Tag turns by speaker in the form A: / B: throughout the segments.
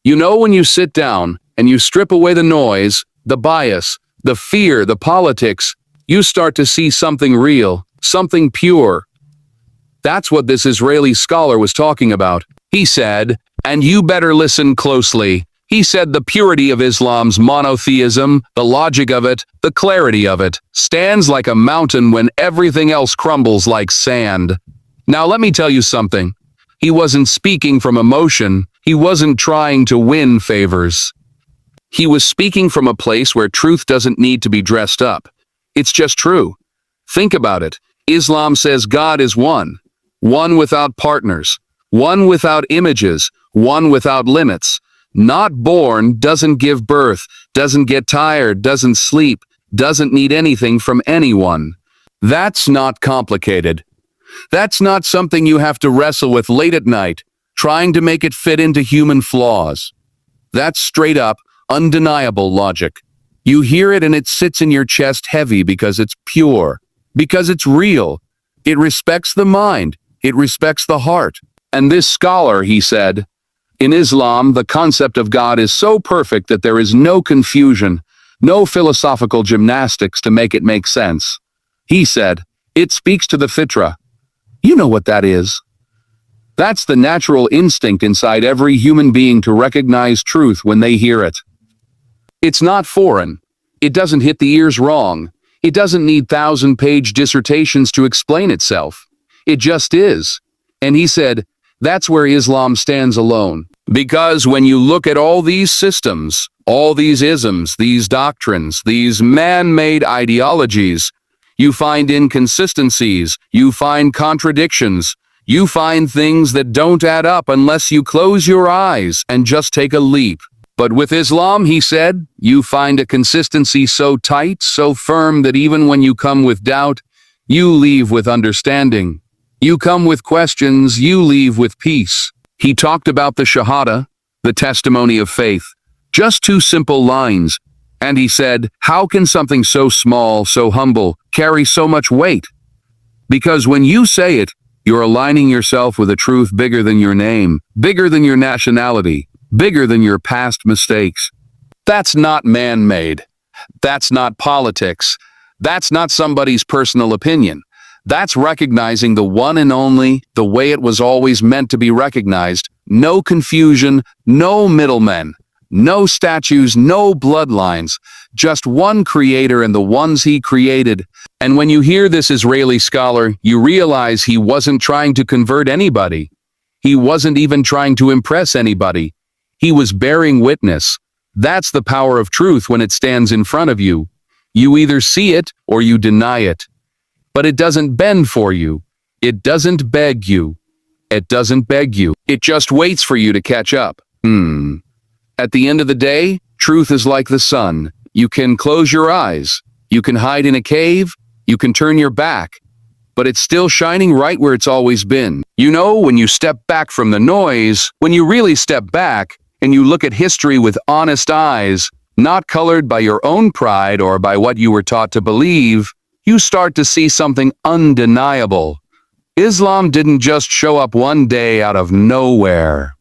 A: You know, when you sit down and you strip away the noise, the bias, the fear, the politics, you start to see something real, something pure. That's what this Israeli scholar was talking about. He said, and you better listen closely. He said the purity of Islam's monotheism, the logic of it, the clarity of it, stands like a mountain when everything else crumbles like sand. Now let me tell you something. He wasn't speaking from emotion. He wasn't trying to win favors. He was speaking from a place where truth doesn't need to be dressed up. It's just true. Think about it. Islam says God is one. One without partners. One without images. One without limits. Not born, doesn't give birth, doesn't get tired, doesn't sleep, doesn't need anything from anyone. That's not complicated. That's not something you have to wrestle with late at night, trying to make it fit into human flaws. That's straight up, undeniable logic. You hear it and it sits in your chest heavy because it's pure, because it's real. It respects the mind. It respects the heart. And this scholar, he said, in Islam, the concept of God is so perfect that there is no confusion, no philosophical gymnastics to make it make sense. He said, it speaks to the fitra. You know what that is. That's the natural instinct inside every human being to recognize truth when they hear it. It's not foreign. It doesn't hit the ears wrong. It doesn't need 1,000-page dissertations to explain itself. It just is. And he said, that's where Islam stands alone. Because when you look at all these systems, all these isms, these doctrines, these man-made ideologies, you find inconsistencies, you find contradictions, you find things that don't add up unless you close your eyes and just take a leap. But with Islam, he said, you find a consistency so tight, so firm that even when you come with doubt, you leave with understanding. You come with questions, you leave with peace. He talked about the Shahada, the testimony of faith, just 2 simple lines. And he said, how can something so small, so humble, carry so much weight? Because when you say it, you're aligning yourself with a truth bigger than your name, bigger than your nationality, bigger than your past mistakes. That's not man-made. That's not politics. That's not somebody's personal opinion. That's recognizing the one and only, the way it was always meant to be recognized. No confusion, no middlemen, no statues, no bloodlines, just one creator and the ones he created. And when you hear this Israeli scholar, you realize he wasn't trying to convert anybody. He wasn't even trying to impress anybody. He was bearing witness. That's the power of truth when it stands in front of you. You either see it or you deny it. But it doesn't bend for you. It doesn't beg you. It doesn't beg you. It just waits for you to catch up. At the end of the day, truth is like the sun. You can close your eyes. You can hide in a cave. You can turn your back. But it's still shining right where it's always been. You know, when you step back from the noise, when you really step back and you look at history with honest eyes, not colored by your own pride or by what you were taught to believe, you start to see something undeniable. Islam didn't just show up one day out of nowhere.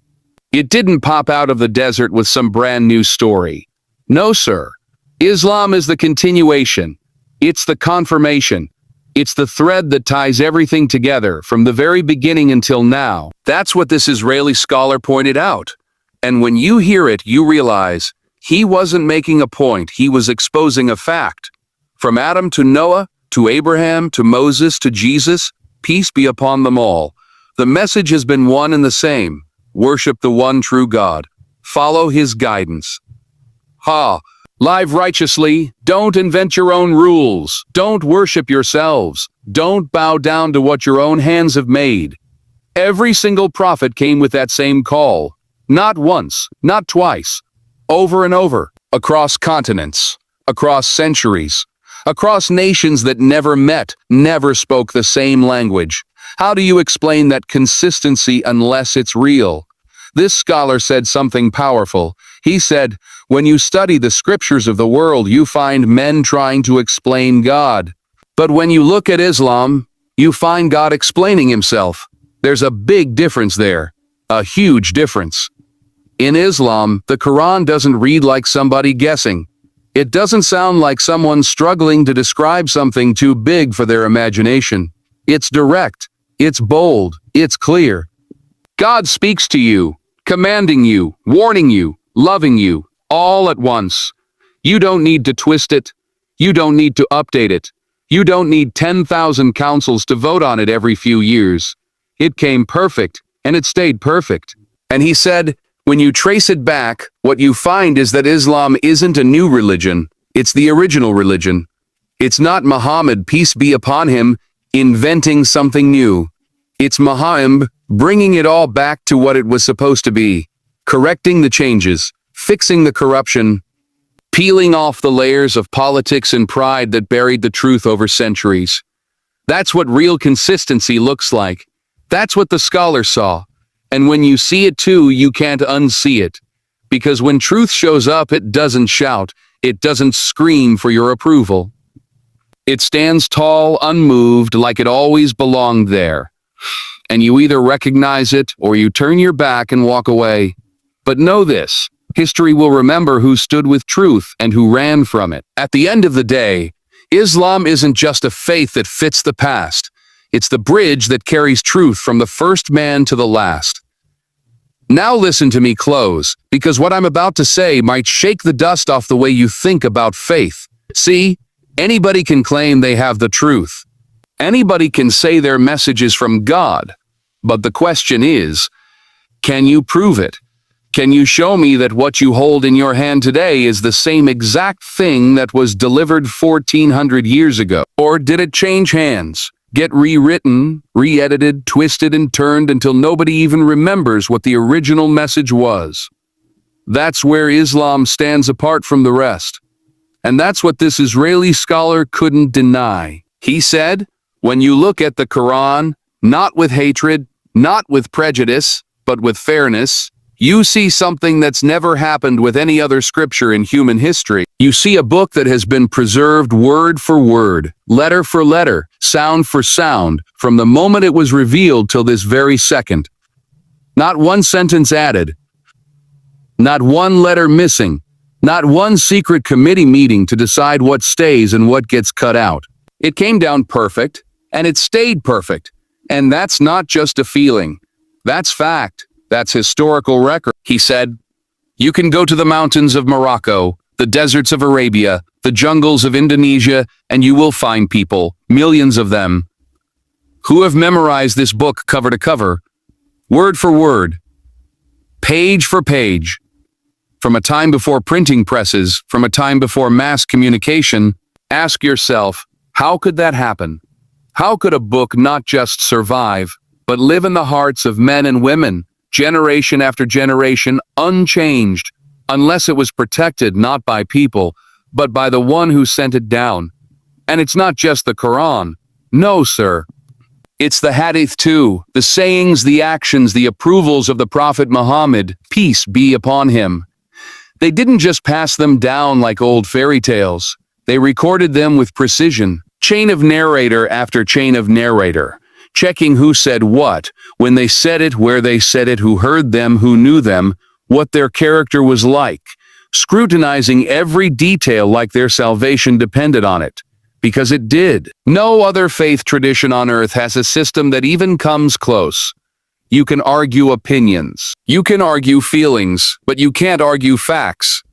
A: It didn't pop out of the desert with some brand new story. No, sir. Islam is the continuation. It's the confirmation. It's the thread that ties everything together from the very beginning until now. That's what this Israeli scholar pointed out. And when you hear it, you realize he wasn't making a point. He was exposing a fact. From Adam to Noah, to Abraham, to Moses, to Jesus, peace be upon them all. The message has been one and the same. Worship the one true God. Follow his guidance. Live righteously. Don't invent your own rules. Don't worship yourselves. Don't bow down to what your own hands have made. Every single prophet came with that same call. Not once, not twice. Over and over. Across continents. Across centuries. Across nations that never met, never spoke the same language. How do you explain that consistency unless it's real? This scholar said something powerful. He said, when you study the scriptures of the world, you find men trying to explain God. But when you look at Islam, you find God explaining himself. There's a big difference there. A huge difference. In Islam, the Quran doesn't read like somebody guessing. It doesn't sound like someone struggling to describe something too big for their imagination. It's direct, it's bold, it's clear. God speaks to you, commanding you, warning you, loving you, all at once. You don't need to twist it. You don't need to update it. You don't need 10,000 councils to vote on it every few years. It came perfect, and it stayed perfect. And he said, when you trace it back, what you find is that Islam isn't a new religion. It's the original religion. It's not Muhammad, peace be upon him, inventing something new. It's Muhammad bringing it all back to what it was supposed to be, correcting the changes, fixing the corruption, peeling off the layers of politics and pride that buried the truth over centuries. That's what real consistency looks like. That's what the scholar saw. And when you see it too, you can't unsee it. Because when truth shows up, it doesn't shout. It doesn't scream for your approval. It stands tall, unmoved, like it always belonged there. And you either recognize it or you turn your back and walk away. But know this, history will remember who stood with truth and who ran from it. At the end of the day, Islam isn't just a faith that fits the past. It's the bridge that carries truth from the first man to the last. Now listen to me close, because what I'm about to say might shake the dust off the way you think about faith. See, anybody can claim they have the truth. Anybody can say their message is from God. But the question is, can you prove it? Can you show me that what you hold in your hand today is the same exact thing that was delivered 1400 years ago? Or did it change hands, get rewritten, re-edited, twisted, and turned until nobody even remembers what the original message was? That's where Islam stands apart from the rest. And that's what this Israeli scholar couldn't deny. He said, when you look at the Quran, not with hatred, not with prejudice, but with fairness, you see something that's never happened with any other scripture in human history. You see a book that has been preserved word for word, letter for letter, sound for sound, from the moment it was revealed till this very second. Not one sentence added, not one letter missing, not one secret committee meeting to decide what stays and what gets cut out. It came down perfect, and it stayed perfect. And that's not just a feeling. That's fact. That's historical record. He said, you can go to the mountains of Morocco, the deserts of Arabia, the jungles of Indonesia, and you will find people, millions of them, who have memorized this book cover to cover, word for word, page for page. From a time before printing presses, from a time before mass communication, ask yourself, how could that happen? How could a book not just survive, but live in the hearts of men and women, generation after generation, unchanged, unless it was protected not by people, but by the one who sent it down? And it's not just the Quran. No, sir. It's the Hadith too, the sayings, the actions, the approvals of the Prophet Muhammad, peace be upon him. They didn't just pass them down like old fairy tales. They recorded them with precision, chain of narrator after chain of narrator, checking who said what, when they said it, where they said it, who heard them, who knew them, what their character was like, scrutinizing every detail like their salvation depended on it. Because it did. No other faith tradition on earth has a system that even comes close. You can argue opinions. You can argue feelings, but you can't argue facts.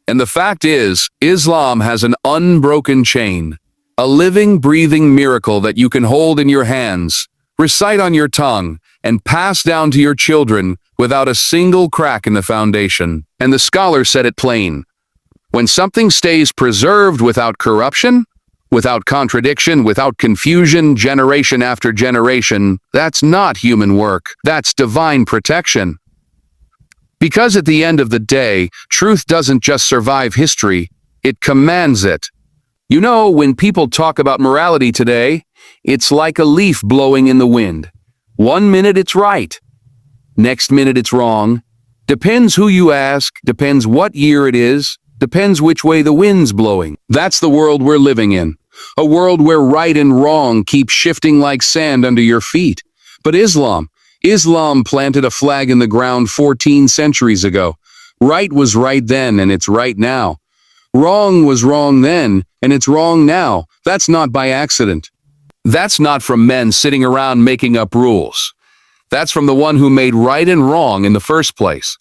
A: And the fact is, Islam has an unbroken chain. A living, breathing miracle that you can hold in your hands, recite on your tongue, and pass down to your children without a single crack in the foundation. And the scholar said it plain. When something stays preserved without corruption, without contradiction, without confusion, generation after generation, that's not human work. That's divine protection. Because at the end of the day, truth doesn't just survive history, it commands it. You know, when people talk about morality today, it's like a leaf blowing in the wind. 1 minute it's right, next minute it's wrong. Depends who you ask, depends what year it is, depends which way the wind's blowing. That's the world we're living in. A world where right and wrong keep shifting like sand under your feet. But Islam Islam planted a flag in the ground 14 centuries ago. Right was right then, and it's right now. Wrong was wrong then, and it's wrong now. That's not by accident. That's not from men sitting around making up rules. That's from the one who made right and wrong in the first place.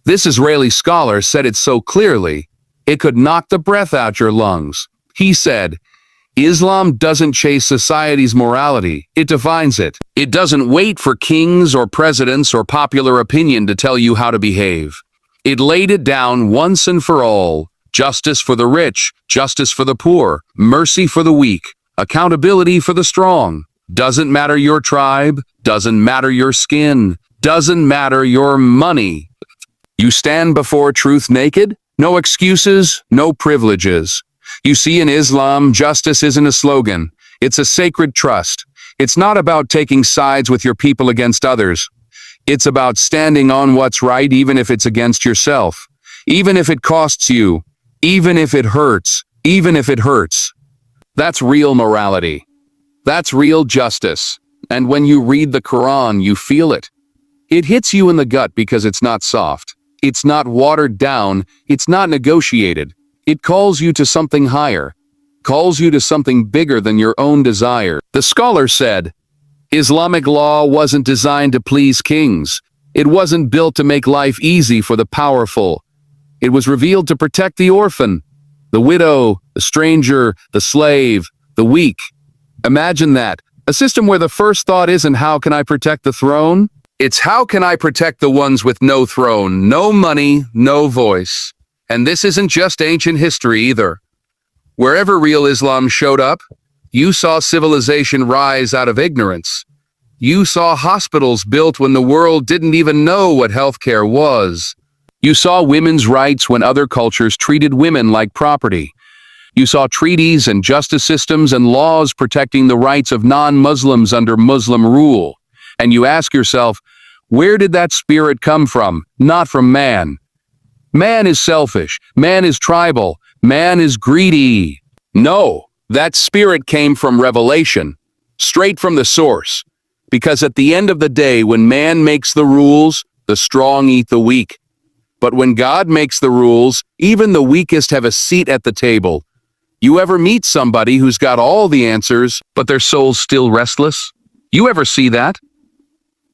A: This Israeli scholar said it so clearly, it could knock the breath out your lungs. He said, Islam doesn't chase society's morality, it defines it. It doesn't wait for kings or presidents or popular opinion to tell you how to behave. It laid it down once and for all. Justice for the rich, justice for the poor, mercy for the weak, accountability for the strong. Doesn't matter your tribe, doesn't matter your skin, doesn't matter your money. You stand before truth naked? No excuses, no privileges. You see, in Islam, justice isn't a slogan. It's a sacred trust. It's not about taking sides with your people against others. It's about standing on what's right even if it's against yourself. Even if it costs you. Even if it hurts. Even if it hurts. That's real morality. That's real justice. And when you read the Quran, you feel it. It hits you in the gut because it's not soft. It's not watered down. It's not negotiated. It calls you to something higher. Calls you to something bigger than your own desire. The scholar said, Islamic law wasn't designed to please kings. It wasn't built to make life easy for the powerful. It was revealed to protect the orphan, the widow, the stranger, the slave, the weak. Imagine that. A system where the first thought isn't how can I protect the throne? It's how can I protect the ones with no throne, no money, no voice. And this isn't just ancient history either. Wherever real Islam showed up, you saw civilization rise out of ignorance. You saw hospitals built when the world didn't even know what healthcare was. You saw women's rights when other cultures treated women like property. You saw treaties and justice systems and laws protecting the rights of non-Muslims under Muslim rule. And you ask yourself, where did that spirit come from? Not from man. Man is selfish. Man is tribal. Man is greedy. No, that spirit came from revelation, straight from the source. Because at the end of the day, when man makes the rules, the strong eat the weak. But when God makes the rules, even the weakest have a seat at the table. You ever meet somebody who's got all the answers, but their soul's still restless? You ever see that?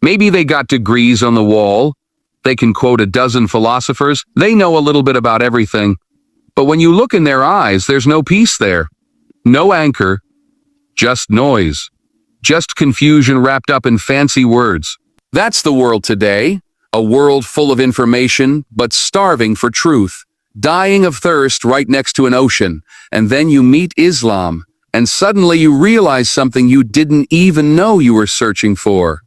A: Maybe they got degrees on the wall. They can quote a dozen philosophers. They know a little bit about everything. But when you look in their eyes, there's no peace there. No anchor. Just noise. Just confusion wrapped up in fancy words. That's the world today. A world full of information, but starving for truth. Dying of thirst right next to an ocean. And then you meet Islam, and suddenly you realize something you didn't even know you were searching for.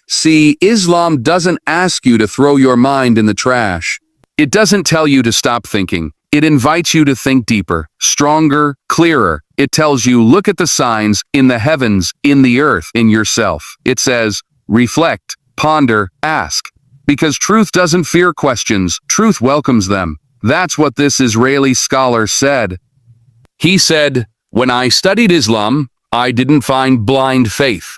A: See, Islam doesn't ask you to throw your mind in the trash. It doesn't tell you to stop thinking. It invites you to think deeper, stronger, clearer. It tells you, look at the signs in the heavens, in the earth, in yourself. It says, reflect, ponder, ask. Because truth doesn't fear questions, truth welcomes them. That's what this Israeli scholar said. He said, when I studied Islam, I didn't find blind faith.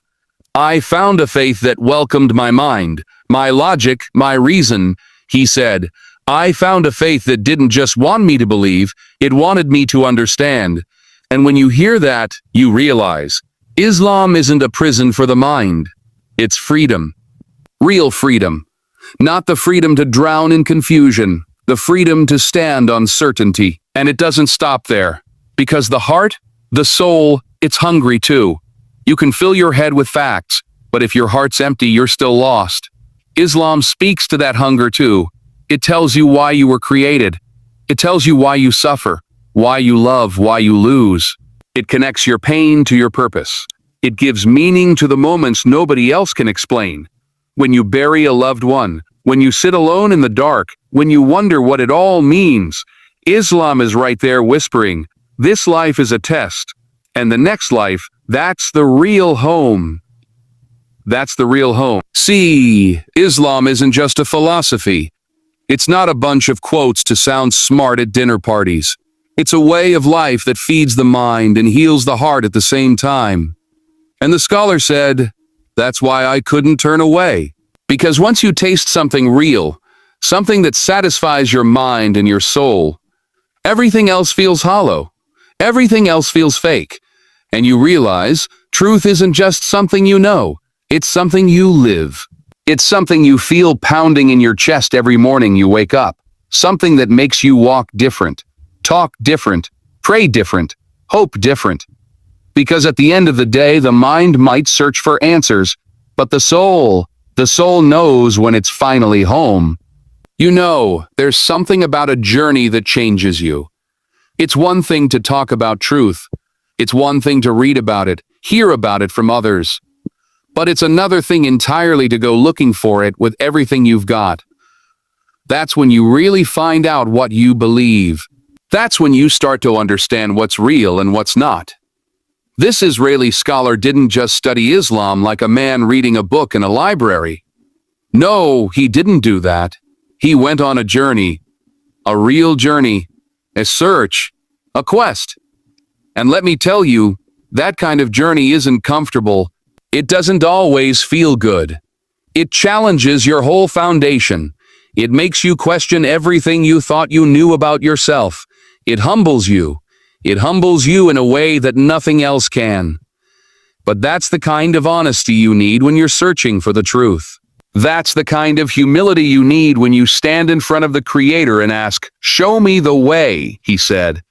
A: I found a faith that welcomed my mind, my logic, my reason. He said, I found a faith that didn't just want me to believe, it wanted me to understand. And when you hear that, you realize, Islam isn't a prison for the mind. It's freedom. Real freedom. Not the freedom to drown in confusion, the freedom to stand on certainty. And it doesn't stop there. Because the heart, the soul, it's hungry too. You can fill your head with facts, but if your heart's empty, you're still lost. Islam speaks to that hunger too. It tells you why you were created. It tells you why you suffer, why you love, why you lose. It connects your pain to your purpose. It gives meaning to the moments nobody else can explain. When you bury a loved one, when you sit alone in the dark, when you wonder what it all means, Islam is right there whispering, this life is a test, and the next life, that's the real home. That's the real home. See, Islam isn't just a philosophy. It's not a bunch of quotes to sound smart at dinner parties. It's a way of life that feeds the mind and heals the heart at the same time. And the scholar said, That's why I couldn't turn away. Because once you taste something real, something that satisfies your mind and your soul, everything else feels hollow. Everything else feels fake. And you realize truth isn't just something you know. It's something you live. It's something you feel pounding in your chest every morning you wake up. Something that makes you walk different, talk different, pray different, hope different. Because at the end of the day, the mind might search for answers, but the soul knows when it's finally home. You know, there's something about a journey that changes you. It's one thing to talk about truth. It's one thing to read about it, hear about it from others. But it's another thing entirely to go looking for it with everything you've got. That's when you really find out what you believe. That's when you start to understand what's real and what's not. This Israeli scholar didn't just study Islam like a man reading a book in a library. No, he didn't do that. He went on a journey, a real journey, a search, a quest. And let me tell you, that kind of journey isn't comfortable. It doesn't always feel good. It challenges your whole foundation. It makes you question everything you thought you knew about yourself. It humbles you. It humbles you in a way that nothing else can. But that's the kind of honesty you need when you're searching for the truth. That's the kind of humility you need when you stand in front of the Creator and ask, "Show me the way," he said.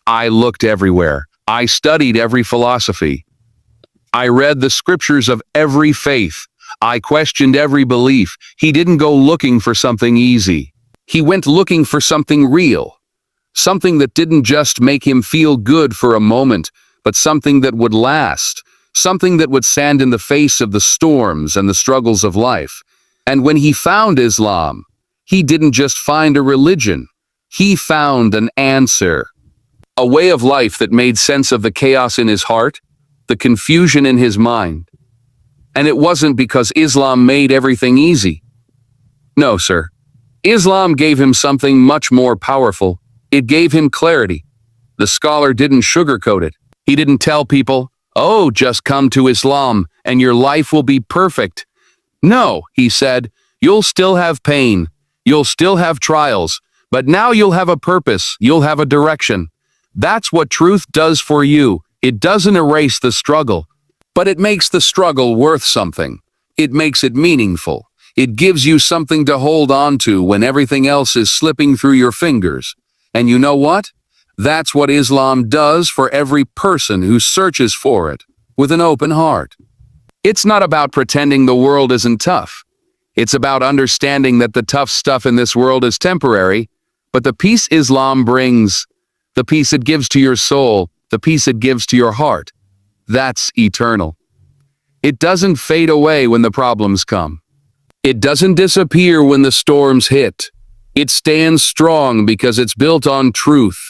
A: I looked everywhere. I studied every philosophy. I read the scriptures of every faith. I questioned every belief. He didn't go looking for something easy. He went looking for something real. Something that didn't just make him feel good for a moment, but something that would last. Something that would stand in the face of the storms and the struggles of life. And when he found Islam, he didn't just find a religion. He found an answer. A way of life that made sense of the chaos in his heart, the confusion in his mind. And it wasn't because Islam made everything easy. No, sir. Islam gave him something much more powerful. It gave him clarity. The scholar didn't sugarcoat it. He didn't tell people, "Oh, just come to Islam and your life will be perfect." No, he said, "You'll still have pain. You'll still have trials. But now you'll have a purpose. You'll have a direction. That's what truth does for you. It doesn't erase the struggle, but it makes the struggle worth something. It makes it meaningful. It gives you something to hold on to when everything else is slipping through your fingers. And you know what? That's what Islam does for every person who searches for it with an open heart. It's not about pretending the world isn't tough. It's about understanding that the tough stuff in this world is temporary, but the peace Islam brings, the peace it gives to your soul, the peace it gives to your heart, that's eternal. It doesn't fade away when the problems come. It doesn't disappear when the storms hit. It stands strong because it's built on truth.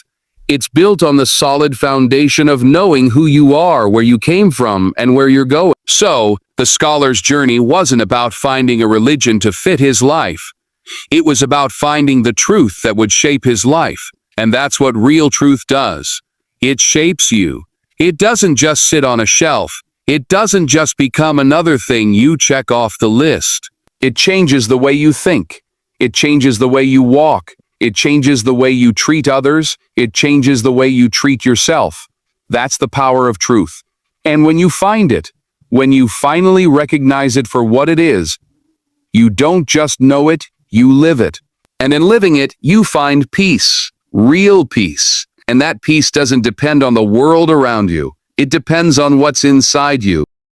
A: It's built on the solid foundation of knowing who you are, where you came from, and where you're going. So, the scholar's journey wasn't about finding a religion to fit his life. It was about finding the truth that would shape his life. And that's what real truth does. It shapes you. It doesn't just sit on a shelf. It doesn't just become another thing you check off the list. It changes the way you think. It changes the way you walk. It changes the way you treat others. It changes the way you treat yourself. That's the power of truth. And when you find it, when you finally recognize it for what it is, you don't just know it, you live it. And in living it, you find peace, real peace. And that peace doesn't depend on the world around you. It depends on what's inside you.